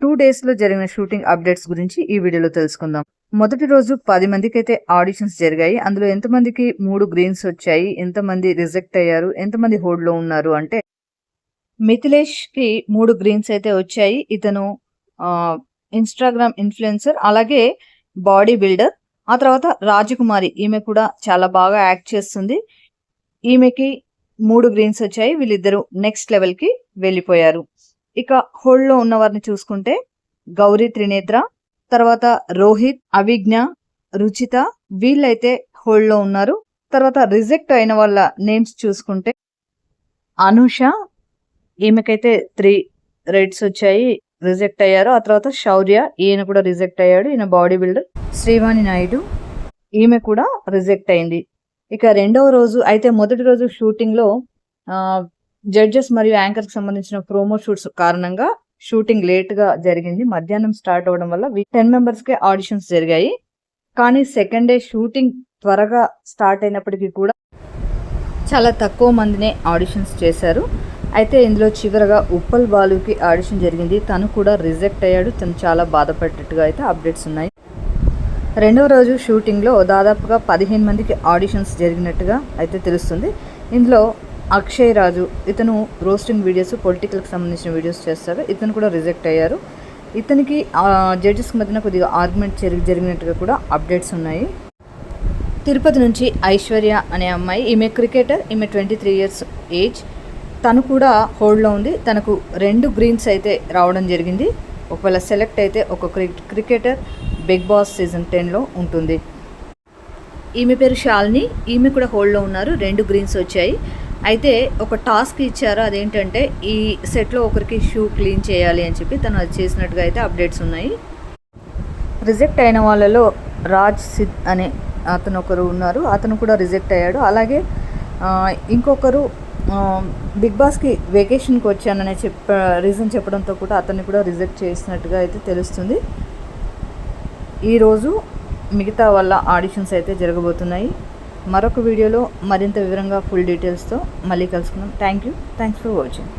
2 డేస్‌లో జరిగిన shooting updates గురించి ఈ వీడియోలో తెలుసుకుందాం. మొదటి రోజు 10 మందికైతే ఆడిషన్స్ జరిగాయి. అందులో ఎంతమందికి 3 గ్రీన్స్ వచ్చాయి, ఎంతమంది రిజెక్ట్ అయ్యారు, ఎంతమంది హోల్డ్‌లో ఉన్నారు అంటే మిథిలేష్‌కి 3 గ్రీన్స్ అయితే వచ్చాయి. ఇతను ఇన్‌స్టాగ్రామ్ ఇన్‌ఫ్లుయెన్సర్, అలాగే బాడీ బిల్డర్. ఆ తర్వాత రాజకుమారి, ఈమె కూడా చాలా బాగా యాక్ట్ చేస్తుంది. ఈమెకి 3 గ్రీన్స్ వచ్చాయి. వీళ్ళిద్దరూ నెక్స్ట్ లెవెల్‌కి వెళ్ళిపోయారు. ఇక హోల్డ్‌లో ఉన్న వారిని చూసుకుంటే గౌరీ త్రినేత్ర, తర్వాత రోహిత్, అవిజ్ఞ, రుచిత వీళ్ళైతే హోల్డ్‌లో ఉన్నారు. తర్వాత రిజెక్ట్ అయిన వాళ్ళ నేమ్స్ చూసుకుంటే అనూష, ఈమెకైతే 3 రెడ్స్ వచ్చాయి, రిజెక్ట్ అయ్యారు. ఆ తర్వాత శౌర్య, ఈయన కూడా రిజెక్ట్ అయ్యాడు, ఈయన బాడీ బిల్డర్. శ్రీవాణి నాయుడు, ఈమె కూడా రిజెక్ట్ అయింది. ఇక రెండవ రోజు అయితే మొదటి రోజు షూటింగ్‌లో జడ్జెస్ మరియు యాంకర్కి సంబంధించిన ప్రోమో షూట్స్ కారణంగా షూటింగ్ లేట్గా జరిగింది. మధ్యాహ్నం స్టార్ట్ అవ్వడం వల్ల 10 మెంబర్స్కే ఆడిషన్స్ జరిగాయి. కానీ సెకండ్ డే షూటింగ్ త్వరగా స్టార్ట్ అయినప్పటికీ కూడా చాలా తక్కువ మందినే ఆడిషన్స్ చేశారు. అయితే ఇందులో చివరగా ఉప్పల్ బాలుకి ఆడిషన్ జరిగింది. తను కూడా రిజెక్ట్ అయ్యాడు. తను చాలా బాధపడ్డట్టుగా అయితే అప్డేట్స్ ఉన్నాయి. రెండవ రోజు షూటింగ్లో దాదాపుగా 15 మందికి ఆడిషన్స్ జరిగినట్టుగా అయితే తెలుస్తుంది. ఇందులో అక్షయ్ రాజు, ఇతను రోస్టింగ్ వీడియోస్, పొలిటికల్కి సంబంధించిన వీడియోస్ చేస్తారు. ఇతను కూడా రిజెక్ట్ అయ్యారు. ఇతనికి జడ్జెస్కి మధ్యన కొద్దిగా ఆర్గ్యుమెంట్ జరిగినట్టుగా కూడా అప్డేట్స్ ఉన్నాయి. తిరుపతి నుంచి ఐశ్వర్య అనే అమ్మాయి, ఈమె క్రికెటర్, ఈమె 23 ఇయర్స్ ఏజ్. తను కూడా హోల్డ్లో ఉంది. తనకు 2 గ్రీన్స్ అయితే రావడం జరిగింది. ఒకవేళ సెలెక్ట్ అయితే ఒక క్రికెటర్ బిగ్ బాస్ సీజన్ 10లో ఉంటుంది. ఈమె పేరు శాలిని, ఈమె కూడా హోల్డ్లో ఉన్నారు. 2 గ్రీన్స్ వచ్చాయి. అయితే ఒక టాస్క్ ఇచ్చారు. అదేంటంటే ఈ సెట్లో ఒకరికి షూ క్లీన్ చేయాలి అని చెప్పి తను అది చేసినట్టుగా అయితే అప్డేట్స్ ఉన్నాయి. రిజెక్ట్ అయిన వాళ్ళలో రాజ్ సిద్ అనే అతను ఒకరు ఉన్నారు. అతను కూడా రిజెక్ట్ అయ్యాడు. అలాగే ఇంకొకరు బిగ్ బాస్కి వెకేషన్కి వచ్చాననే రీజన్ చెప్పడంతో కూడా అతన్ని కూడా రిజెక్ట్ చేసినట్టుగా అయితే తెలుస్తుంది. ఈరోజు మిగతా వాళ్ళ ఆడిషన్స్ అయితే జరగబోతున్నాయి. మరొక వీడియోలో మరింత వివరంగా ఫుల్ డీటెయిల్స్తో మళ్ళీ కలుసుకుందాం. Thanks for watching.